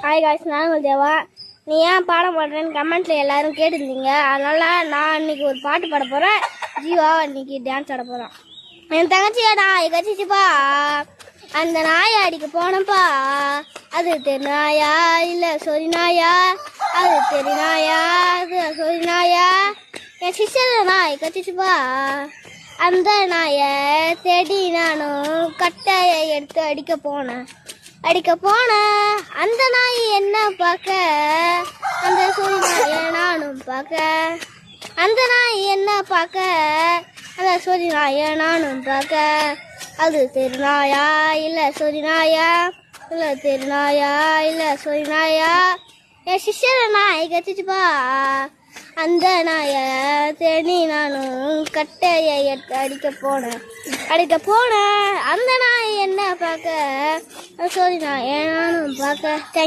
Hi guys, நான் உங்கள் தேவா. நீ ஏன் பாடம் பாடுறேன்னு கமெண்ட்ல எல்லாரும் கேட்டுருந்தீங்க. அதனால நான் இன்னைக்கு ஒரு பாட்டு பாட போகிறேன். ஜீவா இன்னைக்கு டான்ஸ் ஆட போகிறான். என் தங்கச்சியா நாய் கச்சிச்சுப்பா, அந்த நாயை அடிக்க போனப்பா. அது தெரு நாயா இல்லை சொரி நாயா, அது தெரு நாயா அது சொரி நாயா. என் சிஸ்டர் நாய் கச்சிச்சுப்பா, அந்த நாயை தேடி நானும் கட்டையை எடுத்து அடிக்க போனேன். அந்த நாய் என்ன பார்க்க, அந்த சொறி நாயை நானும் பார்க்க. அந்த நாய் என்ன பார்க்க, அந்த சொறி நாயை நானும் பார்க்க. அது தெரு நாயா இல்லை சொறி நாயா, இல்லை தெரு நாயா இல்லை சொறி நாயா. என் சிஸ்டர் நாய் கச்சிச்சுப்பா, அந்த நாயை தேடி நானும் கட்டையை எடுத்து அடிக்க போனேன். அந்த நாய் என்ன பார்க்க, சொறி நாயை நானும் பார்க்க. தேங்க்யூ.